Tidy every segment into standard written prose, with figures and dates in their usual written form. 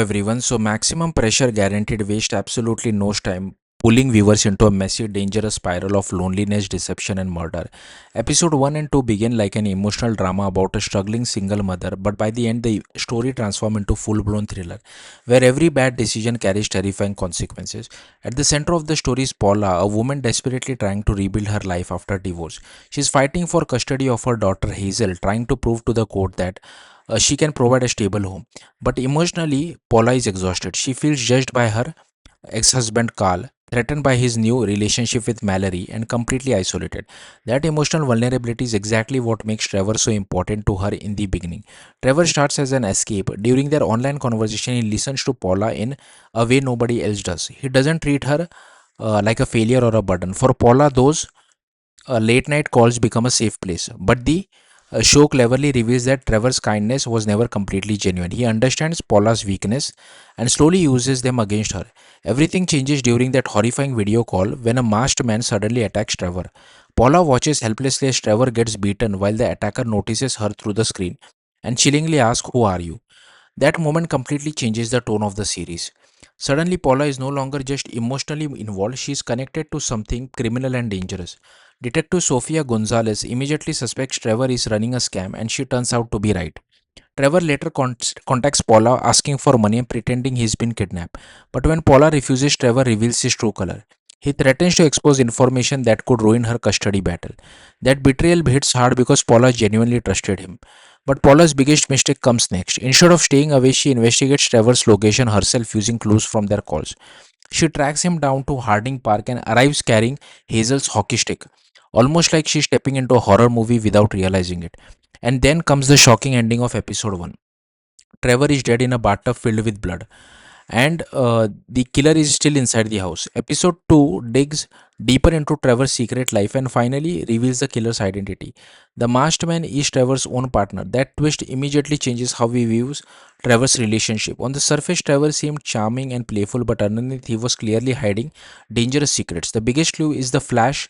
Everyone. So maximum pressure guaranteed waste absolutely no time, pulling viewers into a messy, dangerous spiral of loneliness, deception, and murder. Episode 1 and 2 begin like an emotional drama about a struggling single mother, but by the end, the story transforms into full blown thriller, where every bad decision carries terrifying consequences. At the center of the story is Paula, a woman desperately trying to rebuild her life after divorce. She's fighting for custody of her daughter Hazel, trying to prove to the court that she can provide a stable home. But emotionally, Paula is exhausted. She feels judged by her ex husband Carl, threatened by his new relationship with Mallory, and completely isolated. That emotional vulnerability is exactly what makes Trevor so important to her in the beginning. Trevor starts as an escape. During their online conversation, he listens to Paula in a way nobody else does. He doesn't treat her like a failure or a burden. For Paula, those late night calls become a safe place. But the show cleverly reveals that Trevor's kindness was never completely genuine. He understands Paula's weakness and slowly uses them against her. Everything changes during that horrifying video call when a masked man suddenly attacks Trevor. Paula watches helplessly as Trevor gets beaten while the attacker notices her through the screen and chillingly asks, "Who are you?" That moment completely changes the tone of the series. Suddenly, Paula is no longer just emotionally involved, she is connected to something criminal and dangerous. Detective Sofia Gonzalez immediately suspects Trevor is running a scam, and she turns out to be right. Trevor later contacts Paula asking for money and pretending he's been kidnapped. But when Paula refuses, Trevor reveals his true color. He threatens to expose information that could ruin her custody battle. That betrayal hits hard because Paula genuinely trusted him. But Paula's biggest mistake comes next. Instead of staying away, she investigates Trevor's location herself using clues from their calls. She tracks him down to Harding Park and arrives carrying Hazel's hockey stick, almost like she's stepping into a horror movie without realizing it. And then comes the shocking ending of episode 1. Trevor is dead in a bathtub filled with blood, and the killer is still inside the house. Episode 2 digs deeper into Trevor's secret life and finally reveals the killer's identity. The masked man is Trevor's own partner. That twist immediately changes how we view Trevor's relationship. On the surface, Trevor seemed charming and playful, but underneath, he was clearly hiding dangerous secrets. The biggest clue is the flash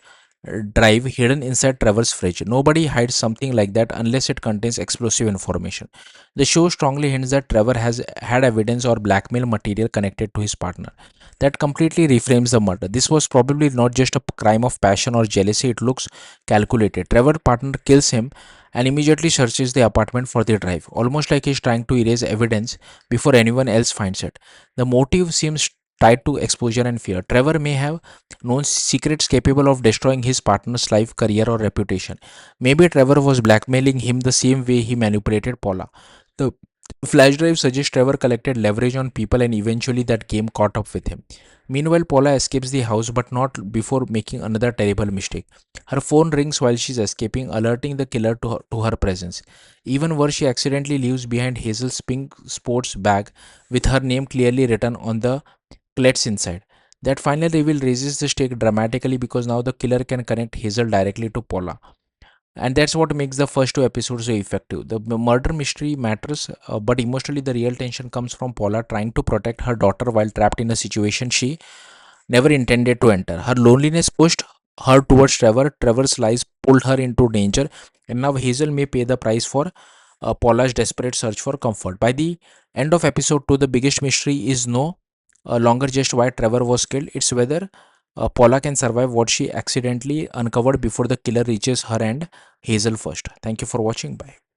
drive hidden inside Trevor's fridge. Nobody hides something like that unless it contains explosive information. The show strongly hints that Trevor has had evidence or blackmail material connected to his partner. That completely reframes the murder. This was probably not just a crime of passion or jealousy, it looks calculated. Trevor's partner kills him and immediately searches the apartment for the drive, almost like he's trying to erase evidence before anyone else finds it. The motive seems tied to exposure and fear. Trevor may have known secrets capable of destroying his partner's life, career, or reputation. Maybe Trevor was blackmailing him the same way he manipulated Paula. The flash drive suggests Trevor collected leverage on people and eventually that game caught up with him. Meanwhile, Paula escapes the house but not before making another terrible mistake. Her phone rings while she's escaping, alerting the killer to her presence. Even worse, she accidentally leaves behind Hazel's pink sports bag with her name clearly written on the cleats inside. That final reveal raises the stake dramatically because now the killer can connect Hazel directly to Paula, and that's what makes the first two episodes so effective. The murder mystery matters, but emotionally the real tension comes from Paula trying to protect her daughter while trapped in a situation she never intended to enter. Her loneliness pushed her towards Trevor. Trevor's lies pulled her into danger, and now Hazel may pay the price for Paula's desperate search for comfort. By the end of episode 2, the biggest mystery is no longer just why Trevor was killed, it's whether Paula can survive what she accidentally uncovered before the killer reaches her and Hazel first. Thank you for watching. Bye.